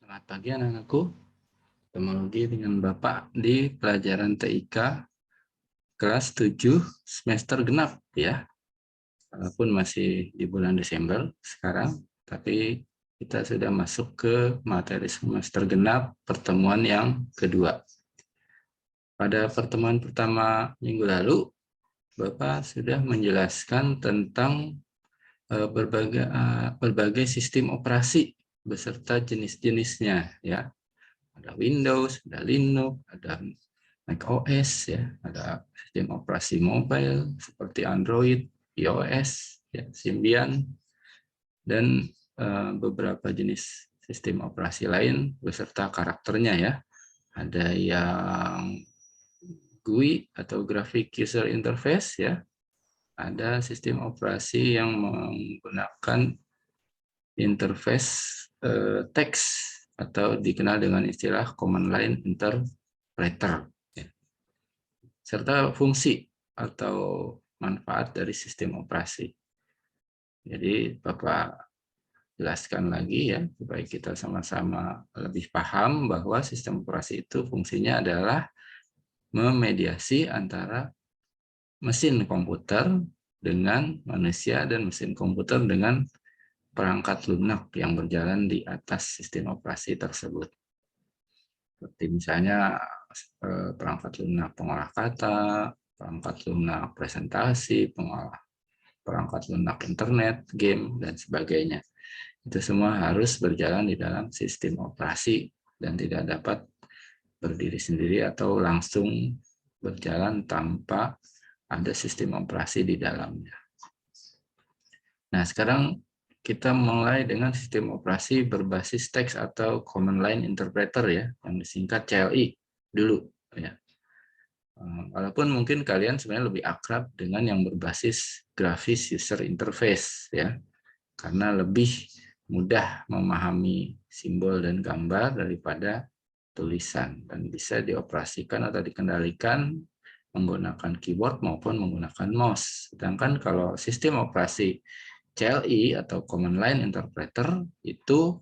Selamat pagi anak-anakku, ketemu lagi dengan Bapak di pelajaran TIK kelas 7 semester genap ya. Walaupun masih di bulan Desember sekarang, tapi kita sudah masuk ke materi semester genap pertemuan yang kedua. Pada pertemuan pertama minggu lalu, Bapak sudah menjelaskan tentang berbagai sistem operasi beserta jenis-jenisnya ya. Ada Windows, ada Linux, ada macOS, ya, ada sistem operasi mobile seperti Android, iOS, ya, Symbian, dan beberapa jenis sistem operasi lain beserta karakternya ya. Ada yang GUI atau Graphic User Interface ya. Ada sistem operasi yang menggunakan interface teks atau dikenal dengan istilah command line interpreter, ya. Serta fungsi atau manfaat dari sistem operasi. Jadi Bapak jelaskan lagi ya, supaya kita sama-sama lebih paham bahwa sistem operasi itu fungsinya adalah memediasi antara mesin komputer dengan manusia dan mesin komputer dengan perangkat lunak yang berjalan di atas sistem operasi tersebut. Seperti misalnya perangkat lunak pengolah kata, perangkat lunak presentasi, perangkat lunak internet, game, dan sebagainya. Itu semua harus berjalan di dalam sistem operasi dan tidak dapat berdiri sendiri atau langsung berjalan tanpa ada sistem operasi di dalamnya. Nah, sekarang kita mulai dengan sistem operasi berbasis teks atau Command Line Interpreter ya, yang disingkat CLI dulu ya. Walaupun mungkin kalian sebenarnya lebih akrab dengan yang berbasis Graphics User Interface ya, karena lebih mudah memahami simbol dan gambar daripada tulisan dan bisa dioperasikan atau dikendalikan menggunakan keyboard maupun menggunakan mouse. Sedangkan kalau sistem operasi CLI atau Command Line Interpreter itu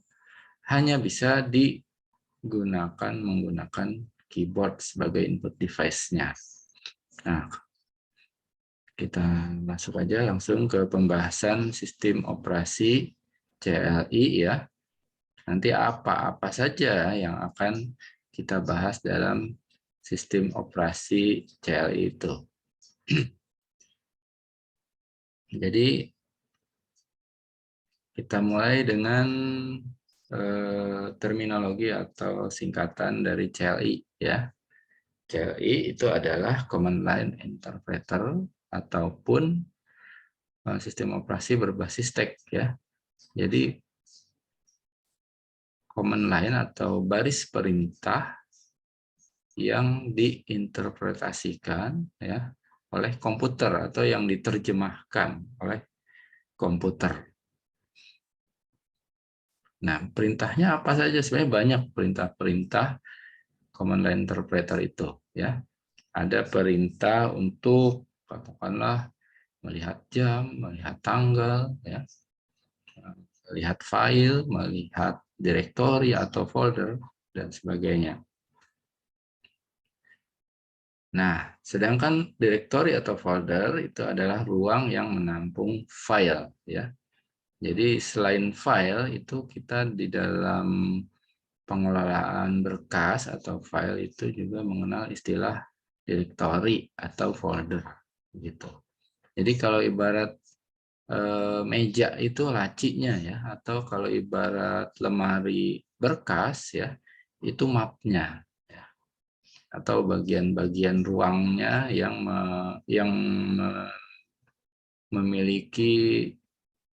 hanya bisa digunakan menggunakan keyboard sebagai input device-nya. Nah, kita masuk aja langsung ke pembahasan sistem operasi CLI ya. Nanti apa-apa saja yang akan kita bahas dalam sistem operasi CLI itu. Jadi kita mulai dengan terminologi atau singkatan dari CLI ya. CLI itu adalah Command Line Interpreter ataupun sistem operasi berbasis teks ya. Jadi command line atau baris perintah yang diinterpretasikan ya oleh komputer atau yang diterjemahkan oleh komputer. Nah, perintahnya apa saja? Sebenarnya banyak perintah-perintah command line interpreter itu ya. Ada perintah untuk katakanlah melihat jam, melihat tanggal ya, melihat file, melihat direktori atau folder dan sebagainya. Nah, sedangkan direktori atau folder itu adalah ruang yang menampung file ya. Jadi selain file itu kita di dalam pengelolaan berkas atau file itu juga mengenal istilah direktori atau folder gitu. Jadi kalau ibarat meja itu lacinya ya, atau kalau ibarat lemari berkas ya, itu mapnya ya, atau bagian-bagian ruangnya yang memiliki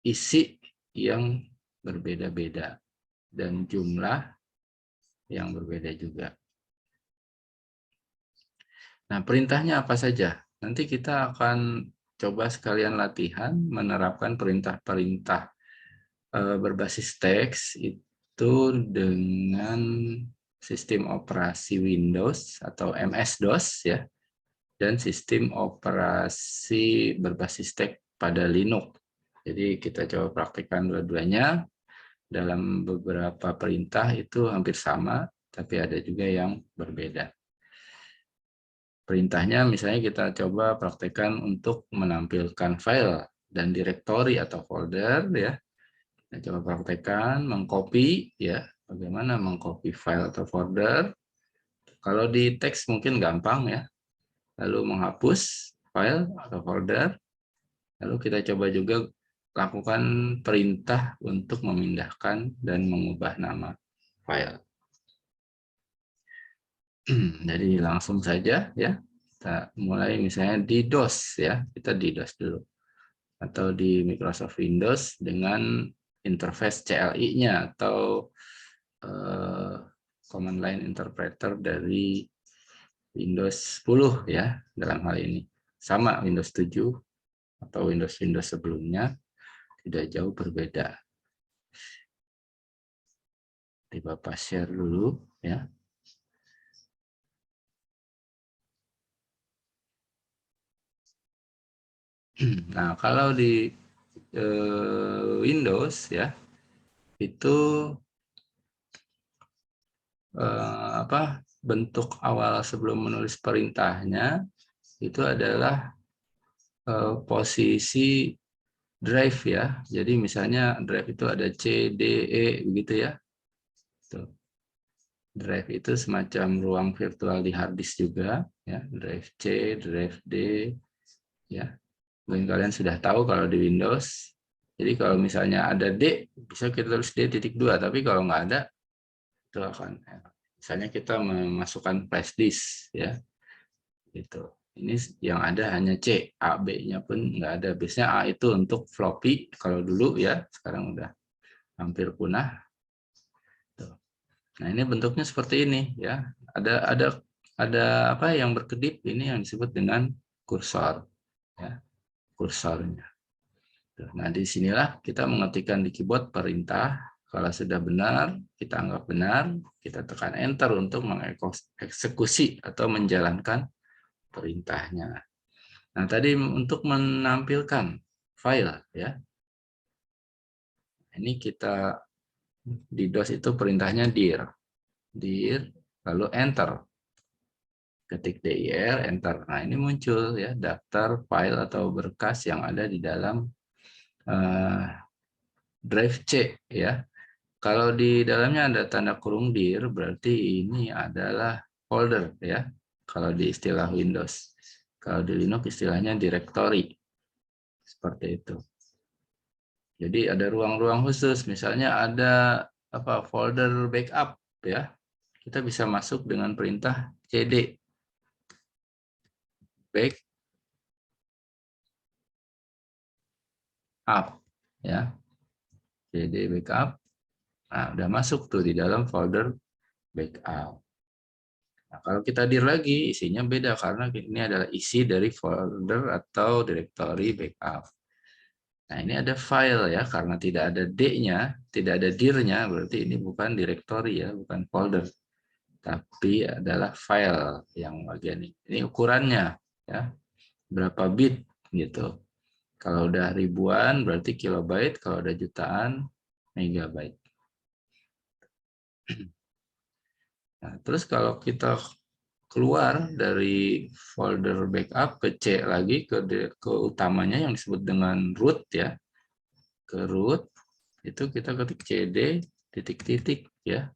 isi yang berbeda-beda dan jumlah yang berbeda juga. Nah, perintahnya apa saja? Nanti kita akan coba sekalian latihan menerapkan perintah-perintah berbasis teks itu dengan sistem operasi Windows atau MS-DOS ya, dan sistem operasi berbasis teks pada Linux. Jadi kita coba praktikkan dua-duanya. dalam beberapa perintah itu hampir sama, tapi ada juga yang berbeda. Perintahnya misalnya kita coba praktekkan untuk menampilkan file dan direktori atau folder ya. Kita coba praktekkan mengcopy ya, bagaimana mengcopy file atau folder. Kalau di teks mungkin gampang ya. Lalu menghapus file atau folder. Lalu kita coba juga lakukan perintah untuk memindahkan dan mengubah nama file. Jadi langsung saja ya. Kita mulai misalnya di DOS ya. Kita di DOS dulu. Atau di Microsoft Windows dengan interface CLI-nya atau command line interpreter dari Windows 10 ya dalam hal ini. Sama Windows 7 atau Windows sebelumnya tidak jauh berbeda. Di Bapak share dulu ya. Nah, kalau di Windows ya itu bentuk awal sebelum menulis perintahnya itu adalah posisi drive ya. Jadi misalnya drive itu ada C, D, E begitu ya. Tuh. Drive itu semacam ruang virtual di hard disk juga ya. Drive C, drive D ya. Mungkin kalian sudah tahu kalau di Windows. Jadi kalau misalnya ada D, bisa kita tulis D.2, tapi kalau nggak ada itu akan misalnya kita memasukkan flash disk ya. Gitu. Ini yang ada hanya C, A, B-nya pun nggak ada. Biasanya A itu untuk floppy kalau dulu ya, sekarang udah hampir punah. Tuh. Nah ini bentuknya seperti ini ya. Ada apa yang berkedip ini yang disebut dengan kursor ya, kursornya. Tuh. Nah disinilah kita mengetikkan di keyboard perintah. Kalau sudah benar, kita anggap benar, kita tekan enter untuk mengeksekusi atau menjalankan perintahnya. Nah, tadi untuk menampilkan file ya. Ini kita di DOS itu perintahnya dir. Dir lalu enter. Ketik dir enter. Nah, ini muncul ya daftar file atau berkas yang ada di dalam drive C ya. Kalau di dalamnya ada tanda kurung dir berarti ini adalah folder ya. Kalau di istilah Windows. Kalau di Linux istilahnya directory. Seperti itu. Jadi ada ruang-ruang khusus, misalnya ada folder backup ya. Kita bisa masuk dengan perintah cd backup ya. Cd backup. Nah, udah masuk tuh di dalam folder backup. Nah, kalau kita dir lagi isinya beda karena ini adalah isi dari folder atau directory backup. Nah, ini ada file ya, karena tidak ada D-nya, tidak ada dir-nya, berarti ini bukan directory ya, bukan folder. Tapi adalah file yang bagian ini. Ini ukurannya ya, berapa bit gitu. Kalau udah ribuan berarti kilobyte, kalau udah jutaan megabyte. Nah, terus kalau kita keluar dari folder backup ke C lagi ke utamanya yang disebut dengan root ya. Ke root itu kita ketik cd titik-titik ya.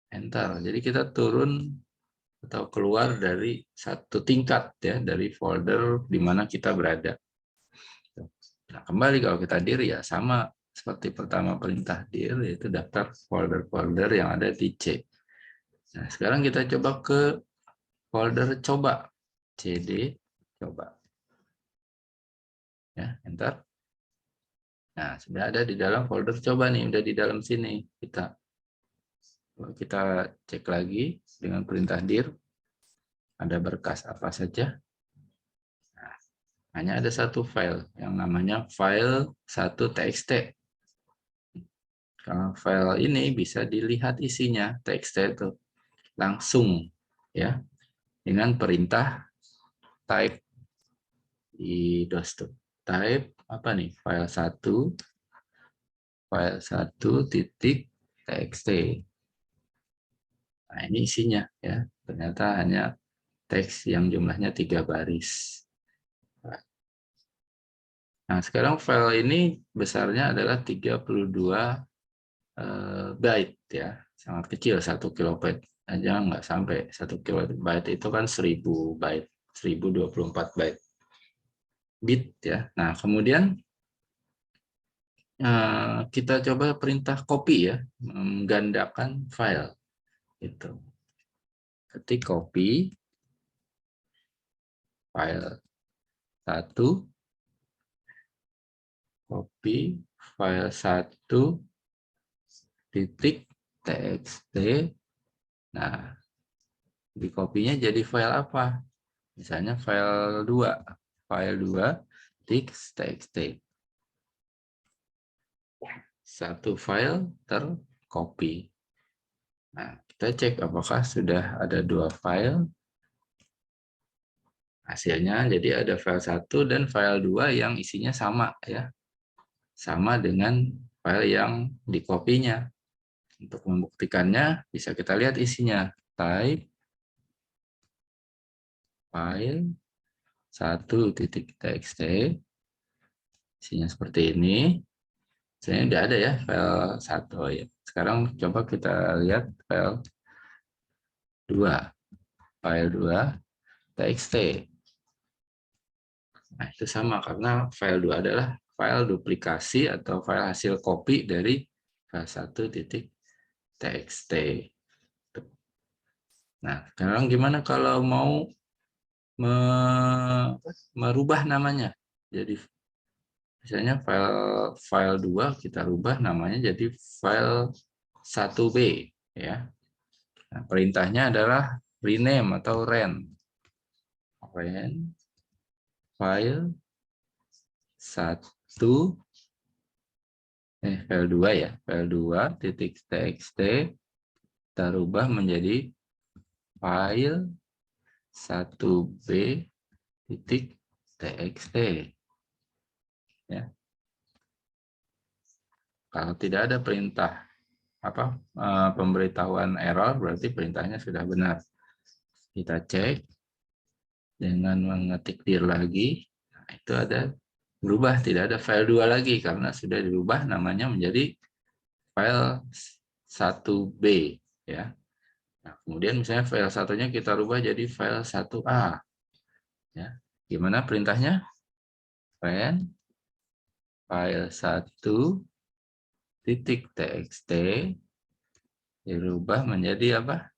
Enter. Jadi kita turun atau keluar dari satu tingkat ya dari folder di mana kita berada. Nah, kembali kalau kita dir ya sama seperti pertama perintah dir yaitu daftar folder-folder yang ada di C. Nah, sekarang kita coba ke folder coba. CD coba. Ya, enter. Nah, sudah ada di dalam folder coba nih, udah di dalam sini. Kita cek lagi dengan perintah dir. Ada berkas apa saja? Nah, hanya ada satu file yang namanya file 1.txt. Kalau file ini bisa dilihat isinya txt itu langsung ya dengan perintah type di DOS tuh. Type apa nih? File 1 file 1.txt. Nah, ini isinya ya. Ternyata hanya teks yang jumlahnya 3 baris. Nah, sekarang file ini besarnya adalah 32 byte ya. Sangat kecil, 1 kilobyte aja nggak sampai 1 kilobyte itu kan 1000 byte, 1024 byte bit ya. Nah, kemudian kita coba perintah copy ya, menggandakan file itu. Ketik copy file 1, copy file 1.txt. Nah, di copy-nya jadi file apa? Misalnya file 2, file 2.txt. Satu file tercopy. Nah, kita cek apakah sudah ada 2 file. Hasilnya jadi ada file 1 dan file 2 yang isinya sama ya. Sama dengan file yang di-copy-nya. Untuk membuktikannya bisa kita lihat isinya. Type file 1.txt. Isinya seperti ini. Sebenarnya tidak ada ya file 1 ya. Sekarang coba kita lihat file 2. File 2 txt. Nah, itu sama karena file 2 adalah file duplikasi atau file hasil copy dari file 1.txt. Nah, sekarang gimana kalau mau merubah namanya? Jadi misalnya file 2 kita rubah namanya jadi file 1b ya. Nah, perintahnya adalah rename atau ren file 2 ya, file 2.txt kita rubah menjadi file 1b.txt ya. Kalau tidak ada perintah pemberitahuan error berarti perintahnya sudah benar. Kita cek dengan mengetik dir lagi. Nah, itu ada berubah, tidak ada file 2 lagi karena sudah dirubah namanya menjadi file 1b ya. Nah, kemudian misalnya file satunya kita rubah jadi file 1a ya. Gimana perintahnya? Ren file 1.txt dirubah menjadi apa?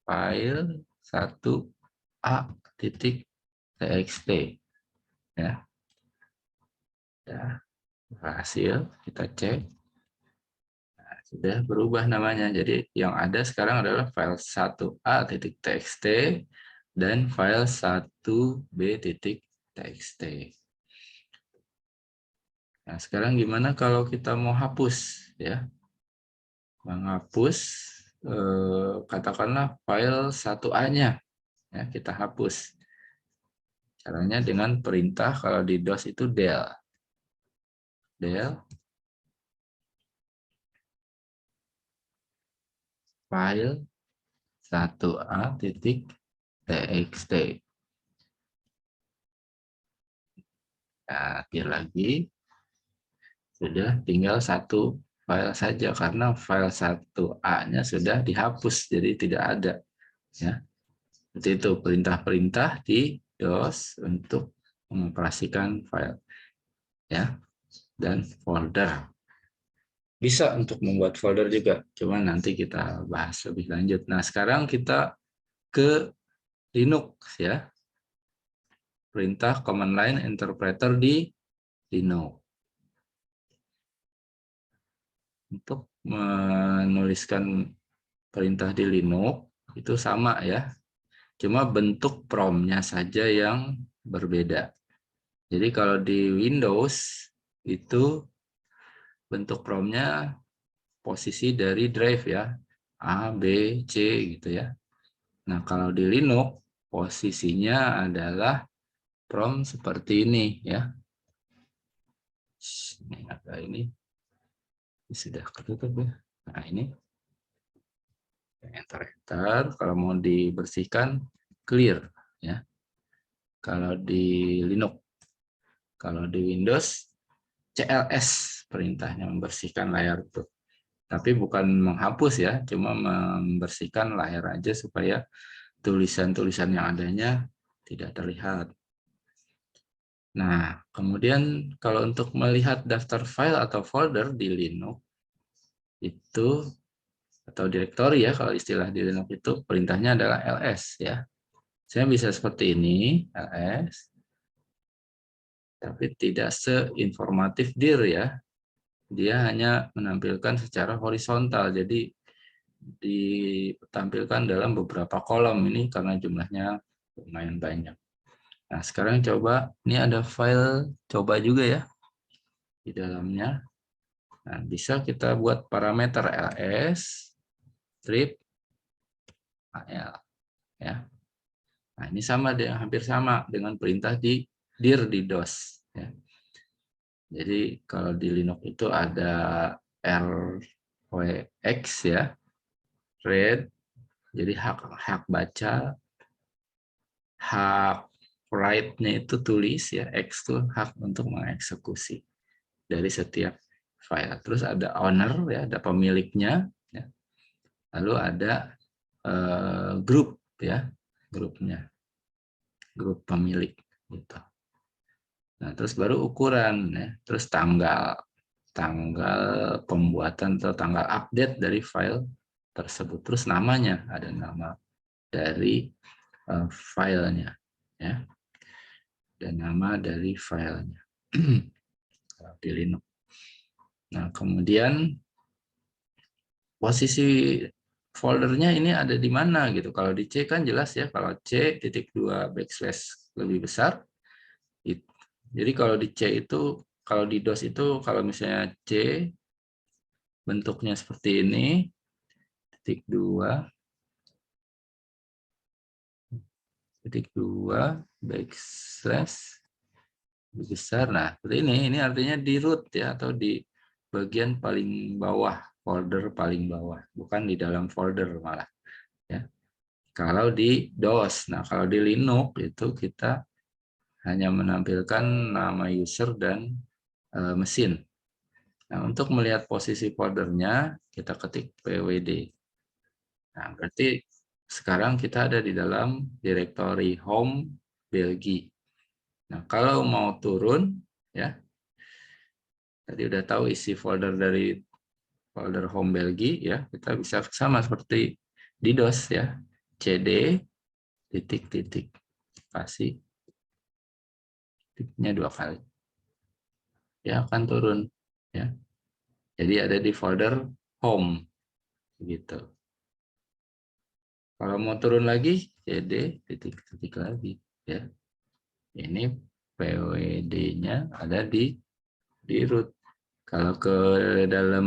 File 1a.txt ya. Ya, berhasil, kita cek. Nah, sudah berubah namanya. Jadi yang ada sekarang adalah file 1a.txt dan file 1b.txt. Nah, sekarang gimana kalau kita mau hapus ya? Menghapus katakanlah file 1a-nya ya, kita hapus. Caranya dengan perintah kalau di DOS itu del file 1a.txt. Nah, lagi sudah tinggal satu file saja karena file 1a-nya sudah dihapus jadi tidak ada ya. Seperti itu perintah-perintah di DOS untuk mengoperasikan file ya dan folder. Bisa untuk membuat folder juga, cuma nanti kita bahas lebih lanjut. Nah, sekarang kita ke Linux ya. Perintah command line interpreter di Linux. Untuk menuliskan perintah di Linux itu sama ya. Cuma bentuk prompt-nya saja yang berbeda. Jadi kalau di Windows itu bentuk prompt-nya posisi dari drive ya. A, B, C gitu ya. Nah, kalau di Linux posisinya adalah prompt seperti ini ya. Ini agak ini. Sudah ketutup ya. Nah, ini enter. Kalau mau dibersihkan, clear ya. Kalau di Linux, kalau di Windows, CLS perintahnya membersihkan layar itu. Tapi bukan menghapus ya, cuma membersihkan layar aja supaya tulisan-tulisan yang adanya tidak terlihat. Nah, kemudian kalau untuk melihat daftar file atau folder di Linux itu, atau direktori ya kalau istilah di Linux itu, perintahnya adalah ls ya. Saya bisa seperti ini, ls, tapi tidak seinformatif dir ya. Dia hanya menampilkan secara horizontal, jadi ditampilkan dalam beberapa kolom ini karena jumlahnya lumayan banyak. Nah, sekarang coba, ini ada file coba juga ya di dalamnya. Nah, bisa kita buat parameter ls strip al ya. Nah, ini sama dengan hampir sama dengan perintah di dir di DOS ya. Jadi kalau di Linux itu ada rwx ya, read, jadi hak baca, hak write-nya itu tulis ya, X itu hak untuk mengeksekusi dari setiap file. Terus ada owner ya, ada pemiliknya ya. Lalu ada grup ya, grupnya, grup pemilik gitu. Nah, terus baru ukuran ya, terus tanggal pembuatan atau tanggal update dari file tersebut. Terus namanya, ada nama dari filenya ya, dan nama dari filenya di Linux. Nah, kemudian posisi foldernya ini ada di mana gitu. Kalau di C kan jelas ya, kalau C.2 backslash lebih besar. Jadi kalau di C itu, kalau di DOS itu, kalau misalnya C bentuknya seperti ini, titik dua backslash lebih besar. Nah, seperti ini artinya di root ya, atau di bagian paling bawah, folder paling bawah, bukan di dalam folder malah ya. Kalau di DOS, nah kalau di Linux itu kita hanya menampilkan nama user dan mesin. Nah, untuk melihat posisi foldernya, kita ketik pwd. Nah, berarti sekarang kita ada di dalam direktori home Belgia. Nah, kalau mau turun, ya, tadi udah tahu isi folder dari folder home Belgia, ya, kita bisa sama seperti di DOS, ya, cd titik-titik, kasih titiknya 2 kali, ya akan turun, ya. Jadi ada di folder home, gitu. Kalau mau turun lagi, cd titik-titik lagi, ya. Ini pwd-nya ada di root. Kalau ke dalam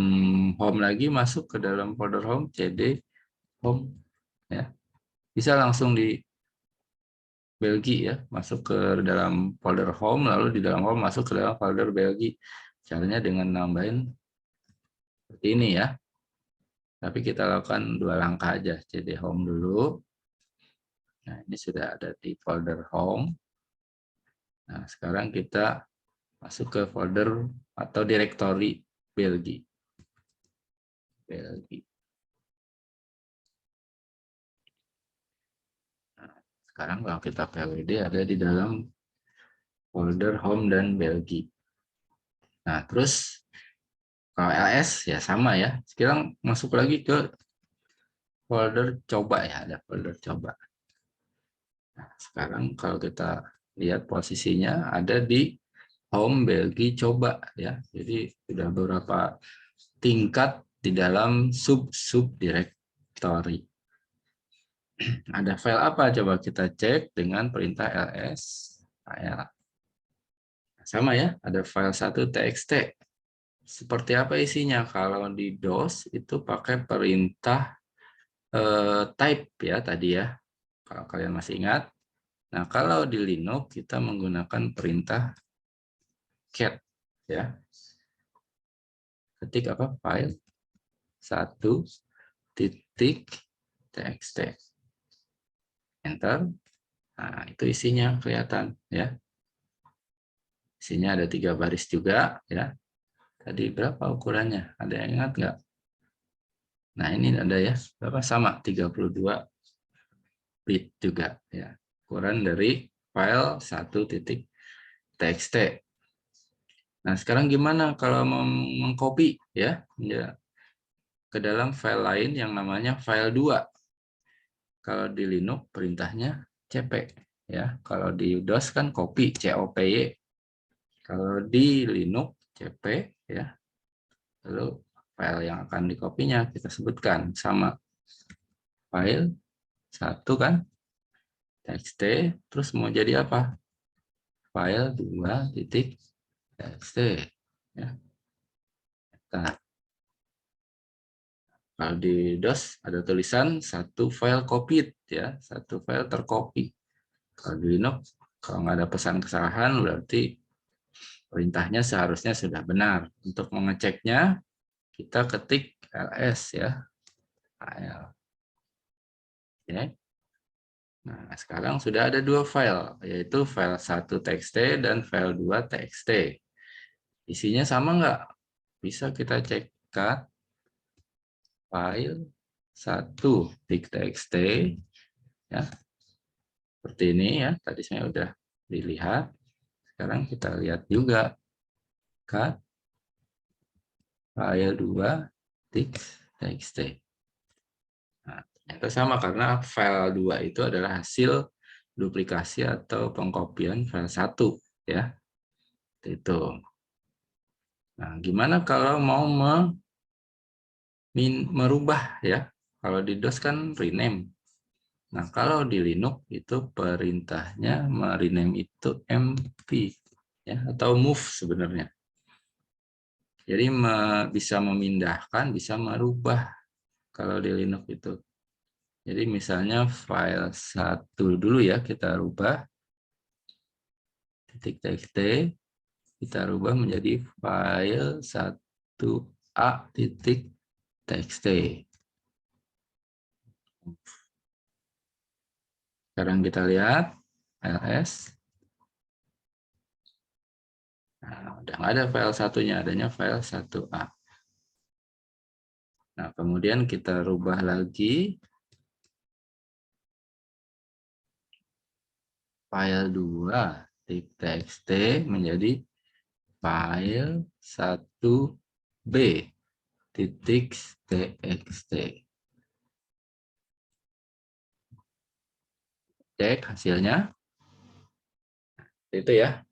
home lagi, masuk ke dalam folder home, cd home, ya. Bisa langsung di Belgia ya, masuk ke dalam folder home, lalu di dalam home masuk ke dalam folder Belgia. Caranya dengan nambahin seperti ini ya. Tapi kita lakukan 2 langkah aja, cd home dulu. Nah, ini sudah ada di folder home. Nah, sekarang kita masuk ke folder atau direktori Belgia. Nah, sekarang kalau kita pwd ada di dalam folder home dan Belgia. Nah, terus kalau ls ya sama ya. Sekarang masuk lagi ke folder coba ya, ada folder coba. Nah, sekarang kalau kita lihat posisinya ada di home Belgia coba ya. Jadi sudah beberapa tingkat di dalam sub direktori. Ada file apa? Coba kita cek dengan perintah ls. Sama ya, ada file 1 txt. Seperti apa isinya? Kalau di DOS itu pakai perintah type ya tadi ya. Kalau kalian masih ingat. Nah, kalau di Linux kita menggunakan perintah cat ya. ketik apa? File 1.txt. Enter. Nah, itu isinya kelihatan ya. Isinya ada 3 baris juga ya. Tadi berapa ukurannya? Ada yang ingat nggak? Nah, ini ada ya. Berapa? Sama 32 bit juga ya. Ukuran dari file 1.txt. Nah, sekarang gimana kalau mau mengcopy ya ke dalam file lain yang namanya file 2. Kalau di Linux perintahnya cp ya. Kalau di DOS kan copy, COPY. Kalau di Linux cp ya. Lalu file yang akan dikopinya kita sebutkan sama file 1 kan txt, terus mau jadi apa? File 2.txt ya. Nah, kalau di DOS ada tulisan satu file copied ya, satu file tercopy. Kalau di Linux kalau nggak ada pesan kesalahan berarti perintahnya seharusnya sudah benar. Untuk mengeceknya kita ketik ls ya. File. Ya. Nah, sekarang sudah ada 2 file, yaitu file 1.txt dan file 2.txt. Isinya sama nggak? Bisa kita cek cut file 1.txt ya. Seperti ini ya, tadi saya udah dilihat. Sekarang kita lihat juga cut file 2.txt. Nah, ternyata sama karena file 2 itu adalah hasil duplikasi atau pengkopian file 1 ya. Itu. Nah, gimana kalau mau merubah ya? Kalau di DOS kan rename. Nah, kalau di Linux itu perintahnya rename itu mv ya atau move sebenarnya. Jadi bisa memindahkan, bisa merubah kalau di Linux itu. Jadi misalnya file 1 dulu ya kita rubah .txt kita rubah menjadi file 1a.txt. Sekarang kita lihat ls. Nah, udah nggak ada file satunya, adanya file 1a. Nah, kemudian kita rubah lagi file 2.txt menjadi file 1b.txt. Cek hasilnya. Itu ya.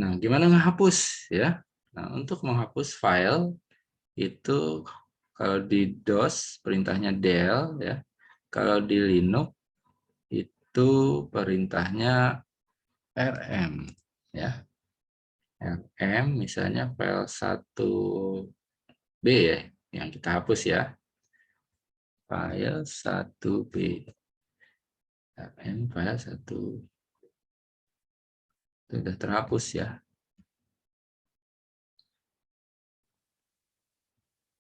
Nah, gimana menghapus ya? Nah, untuk menghapus file itu kalau di DOS perintahnya del ya. Kalau di Linux itu perintahnya rm ya. Rm misalnya file 1b ya yang kita hapus ya. File 1b. Rm file 1 sudah terhapus ya.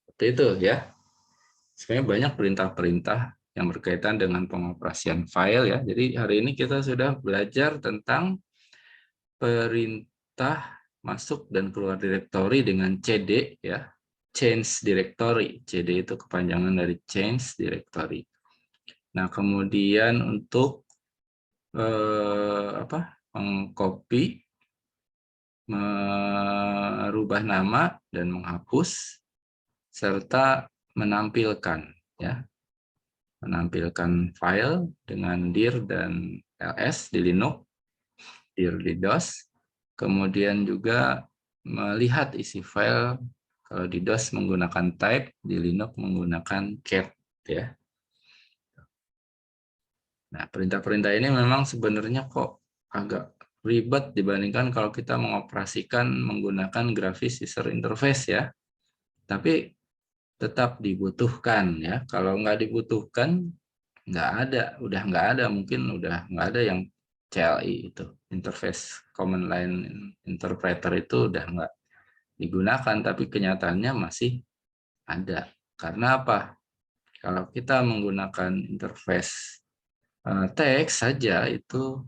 Seperti itu ya. Sebenarnya banyak perintah-perintah yang berkaitan dengan pengoperasian file ya. Jadi hari ini kita sudah belajar tentang perintah masuk dan keluar direktori dengan cd ya. Change directory. CD itu kepanjangan dari change directory. Nah, kemudian untuk mengcopy, merubah nama dan menghapus serta menampilkan ya. Menampilkan file dengan dir dan ls di Linux, dir di DOS, kemudian juga melihat isi file kalau di DOS menggunakan type, di Linux menggunakan cat ya. Nah, perintah-perintah ini memang sebenarnya kok agak ribet dibandingkan kalau kita mengoperasikan menggunakan graphics user interface ya. Tapi tetap dibutuhkan ya. Kalau nggak dibutuhkan nggak ada, udah nggak ada, mungkin udah nggak ada yang CLI itu, interface command line interpreter itu udah nggak digunakan, tapi kenyataannya masih ada. Karena apa? Kalau kita menggunakan interface teks saja, itu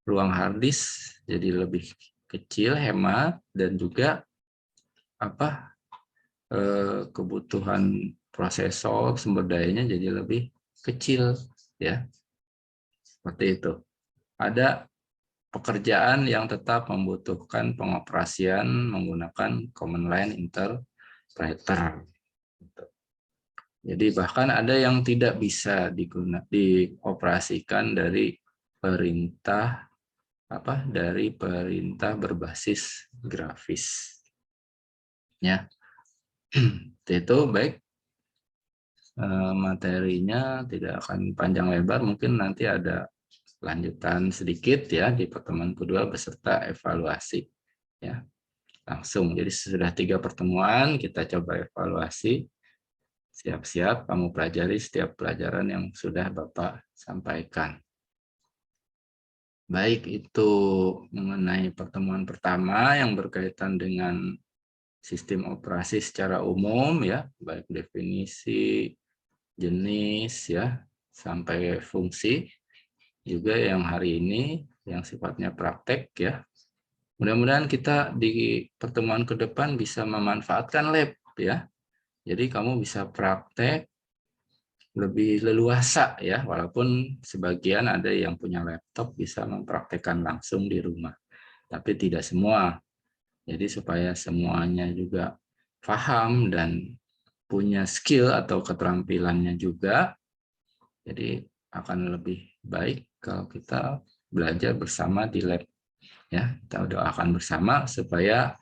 ruang hard disk jadi lebih kecil, hemat, dan juga kebutuhan prosesor sumber dayanya jadi lebih kecil, ya. Seperti itu. Ada pekerjaan yang tetap membutuhkan pengoperasian menggunakan command line interpreter. Jadi bahkan ada yang tidak bisa dioperasikan dari perintah berbasis grafis. Ya, itu baik. Materinya tidak akan panjang lebar, mungkin nanti ada lanjutan sedikit ya di pertemuan kedua beserta evaluasi, ya. Langsung, jadi sudah 3 pertemuan, kita coba evaluasi. Siap-siap kamu pelajari setiap pelajaran yang sudah Bapak sampaikan. Baik itu mengenai pertemuan pertama yang berkaitan dengan sistem operasi secara umum, ya, baik definisi, jenis, ya, sampai fungsi. Juga yang hari ini yang sifatnya praktek, ya. Mudah-mudahan kita di pertemuan ke depan bisa memanfaatkan lab, ya. Jadi kamu bisa praktek lebih leluasa, ya, walaupun sebagian ada yang punya laptop bisa mempraktekkan langsung di rumah, tapi tidak semua. Jadi supaya semuanya juga paham dan punya skill atau keterampilannya juga, jadi akan lebih baik kalau kita belajar bersama di lab, ya. Kita doakan bersama supaya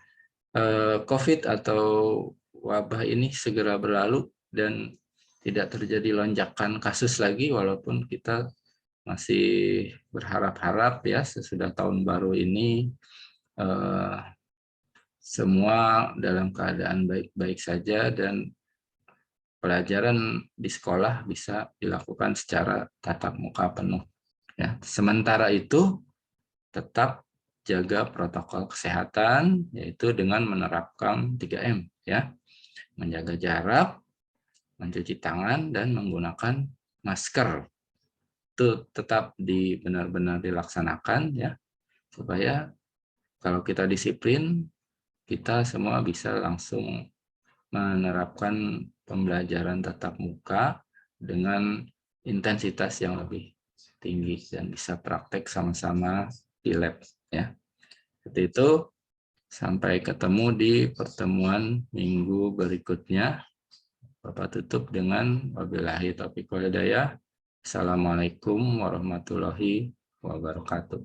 COVID atau wabah ini segera berlalu dan tidak terjadi lonjakan kasus lagi, walaupun kita masih berharap-harap ya sesudah tahun baru ini semua dalam keadaan baik-baik saja dan pelajaran di sekolah bisa dilakukan secara tatap muka penuh. Ya. Sementara itu tetap jaga protokol kesehatan, yaitu dengan menerapkan 3M, ya, menjaga jarak, mencuci tangan, dan menggunakan masker. Itu tetap benar-benar dilaksanakan, ya, supaya kalau kita disiplin, kita semua bisa langsung menerapkan pembelajaran tatap muka dengan intensitas yang lebih tinggi dan bisa praktek sama-sama di lab, ya. Seperti itu. Sampai ketemu di pertemuan minggu berikutnya. Bapak tutup dengan wabillahi taufiq wal hidayah. Assalamualaikum warahmatullahi wabarakatuh.